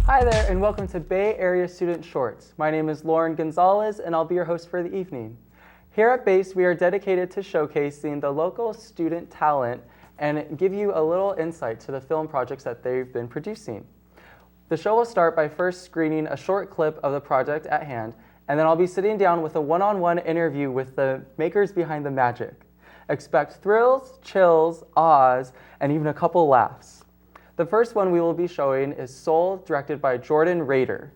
Hi there, and welcome to Bay Area Student Shorts. My name is Loren Gonzales, and I'll be your host for the evening. Here at B.A.S.S, we are dedicated to showcasing the local student talent and give you a little insight to the film projects that they've been producing. The show will start by first screening a short clip of the project at hand, and then I'll be sitting down with a one-on-one interview with the makers behind the magic. Expect thrills, chills, awes, and even a couple laughs. The first one we will be showing is Soul, directed by Rader.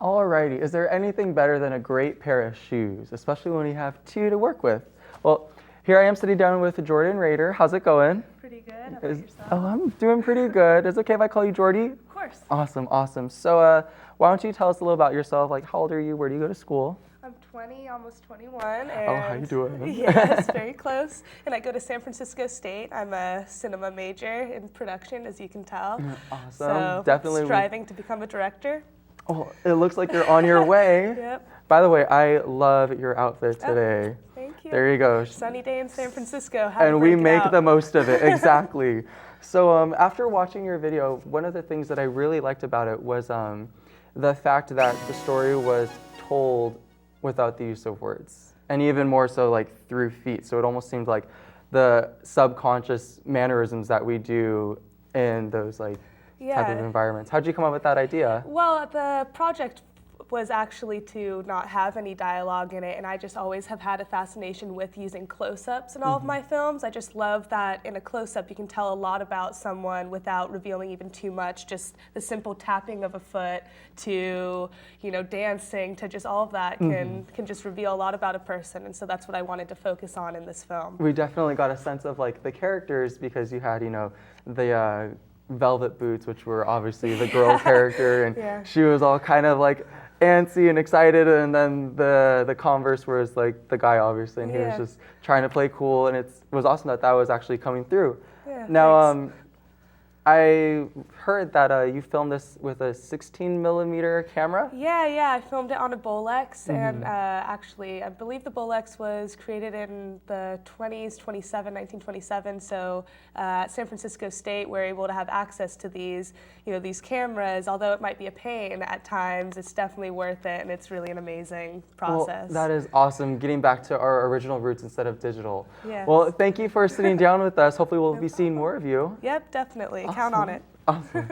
Alrighty, is there anything better than a great pair of shoes, especially when you have two to work with? Well, here I am sitting down with Rader. How's it going? Pretty good. How about yourself? Oh, I'm doing pretty good. Is it okay if I call you Jordy? Of course. Awesome. So why don't you tell us a little about yourself? Like, how old are you? Where do you go to school? I'm 20, almost 21. And how you doing? Yes, very close. And I go to San Francisco State. I'm a cinema major in production, as you can tell. Awesome. So Definitely striving to become a director. Oh, it looks like you're on your way. Yep. By the way, I love your outfit today. Oh, thank you. There you go. Sunny day in San Francisco. And we make the most of it, exactly. So after watching your video, one of the things that I really liked about it was the fact that the story was told without the use of words, and even more so like through feet. So it almost seemed like the subconscious mannerisms that we do in those type of environments. How'd you come up with that idea? Well, the project was actually to not have any dialogue in it, and I just always have had a fascination with using close-ups in all of my films. I just love that in a close-up you can tell a lot about someone without revealing even too much. Just the simple tapping of a foot to, dancing to just all of that can just reveal a lot about a person, and so that's what I wanted to focus on in this film. We definitely got a sense of like the characters because you had, the velvet boots, which were obviously the girl character, and she was all kind of like antsy and excited, and then the Converse was like the guy, obviously, and he was just trying to play cool, and it was awesome that was actually coming through. Yeah, now, I heard that you filmed this with a 16 millimeter camera. Yeah, I filmed it on a B.A.S.S, and actually, I believe the B.A.S.S was created in the 1927, so at San Francisco State, we're able to have access to these cameras. Although it might be a pain at times, it's definitely worth it, and it's really an amazing process. Well, that is awesome, getting back to our original roots instead of digital. Yes. Well, thank you for sitting down with us. Hopefully we'll be seeing more of you. Yep, definitely. Awesome. Count on it. Awesome.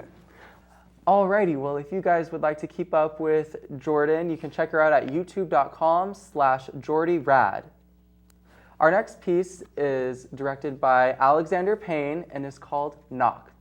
Alrighty, well, if you guys would like to keep up with Jordan, you can check her out at youtube.com/JordyRad. Our next piece is directed by Alexander Payne and is called Knocked.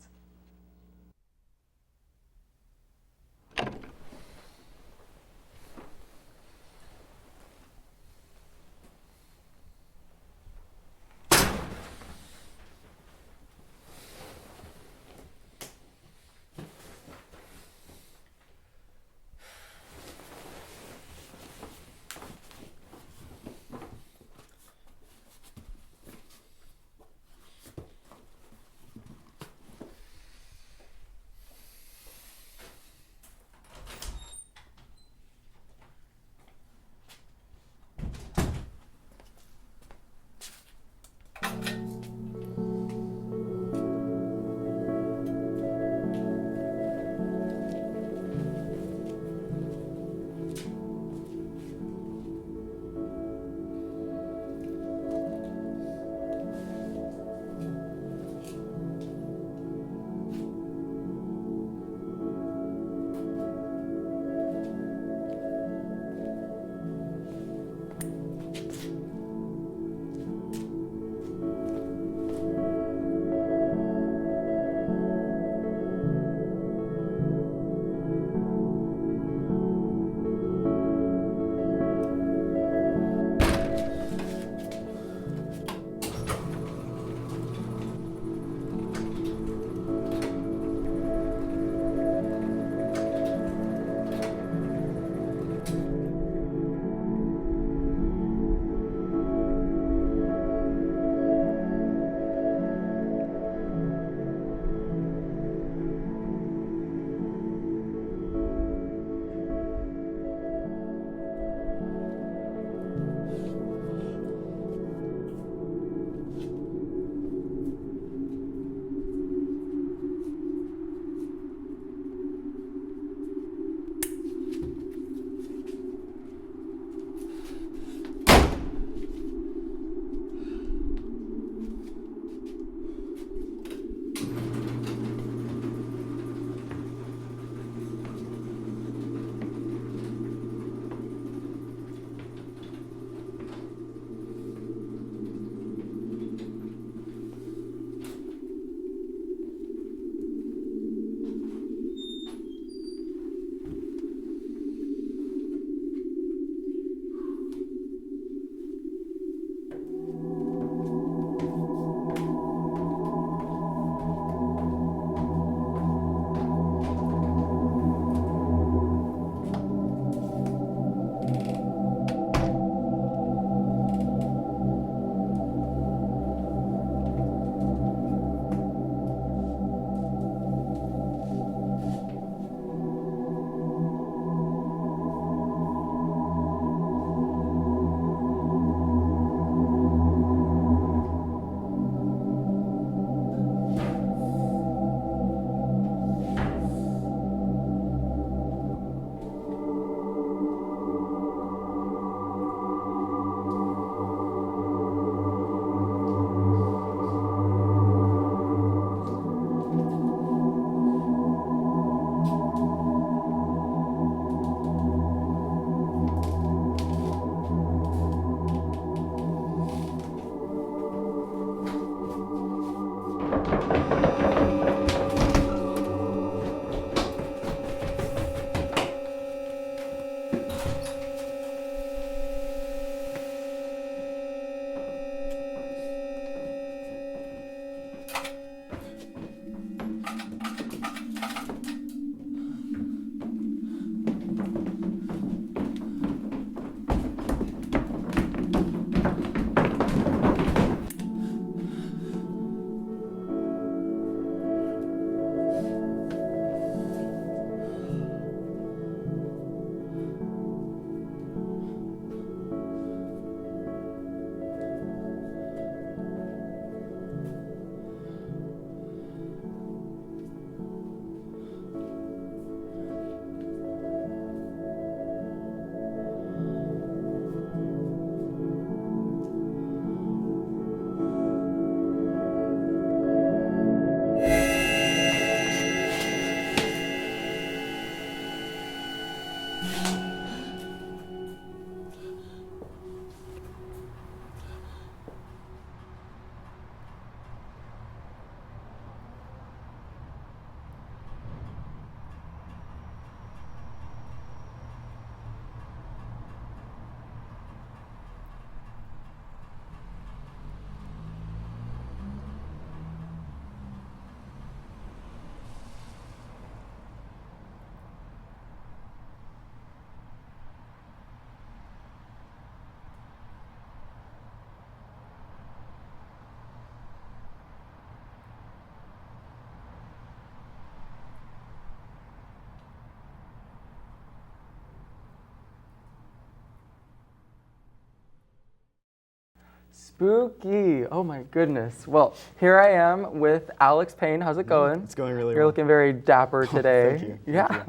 Spooky. Oh my goodness. Well, here I am with Alex Payne. How's it going? It's going really well. You're looking very dapper today. Thank you. Yeah. Thank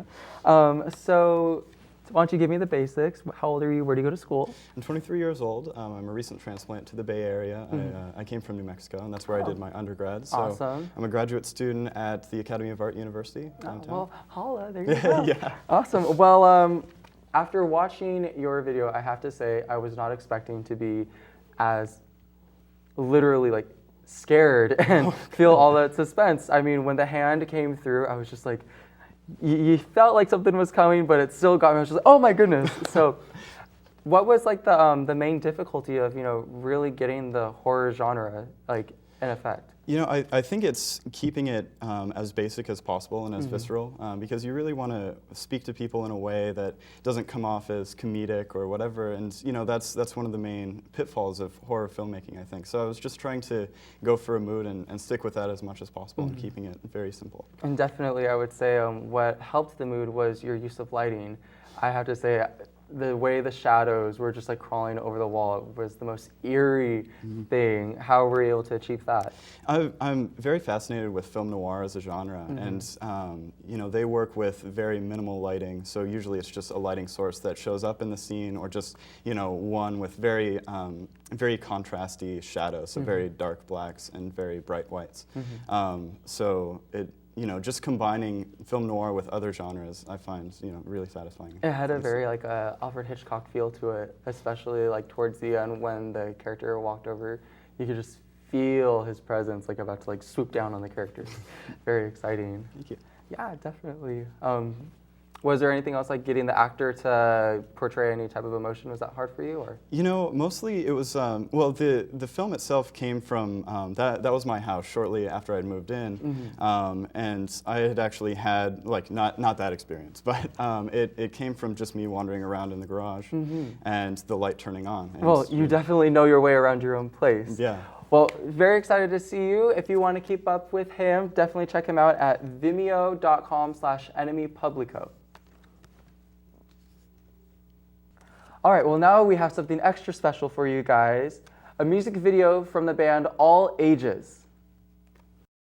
you. So why don't you give me the basics? How old are you? Where do you go to school? I'm 23 years old. I'm a recent transplant to the Bay Area. I came from New Mexico, and that's where I did my undergrad. So Awesome. I'm a graduate student at the Academy of Art University downtown. Well, holla, there you go. Yeah. Awesome. Well, after watching your video, I have to say I was not expecting to be as literally like scared and feel all that suspense. I mean, when the hand came through, I was just like, you felt like something was coming, but it still got me. I was just like, oh my goodness. So what was like the main difficulty of, really getting the horror genre like in effect? I think it's keeping it as basic as possible and as visceral, because you really want to speak to people in a way that doesn't come off as comedic or whatever, and that's one of the main pitfalls of horror filmmaking, I think. So I was just trying to go for a mood and stick with that as much as possible and keeping it very simple. And definitely I would say what helped the mood was your use of lighting. I have to say, the way the shadows were just like crawling over the wall was the most eerie thing. How were you able to achieve that? I'm very fascinated with film noir as a genre, and they work with very minimal lighting. So usually it's just a lighting source that shows up in the scene, or just one with very very contrasty shadows, so very dark blacks and very bright whites. So it. Just combining film noir with other genres, I find, really satisfying. It had a very like Alfred Hitchcock feel to it, especially like towards the end when the character walked over. You could just feel his presence, like about to like swoop down on the characters. Very exciting. Thank you. Yeah, definitely. Was there anything else like getting the actor to portray any type of emotion? Was that hard for you, or? Mostly it was. The film itself came from that was my house shortly after I'd moved in, and I had actually had like not that experience, but it came from just me wandering around in the garage and the light turning on. And well, you definitely know your way around your own place. Yeah. Well, very excited to see you. If you want to keep up with him, definitely check him out at vimeo.com/enemypublico. All right, well now we have something extra special for you guys, a music video from the band All Ages.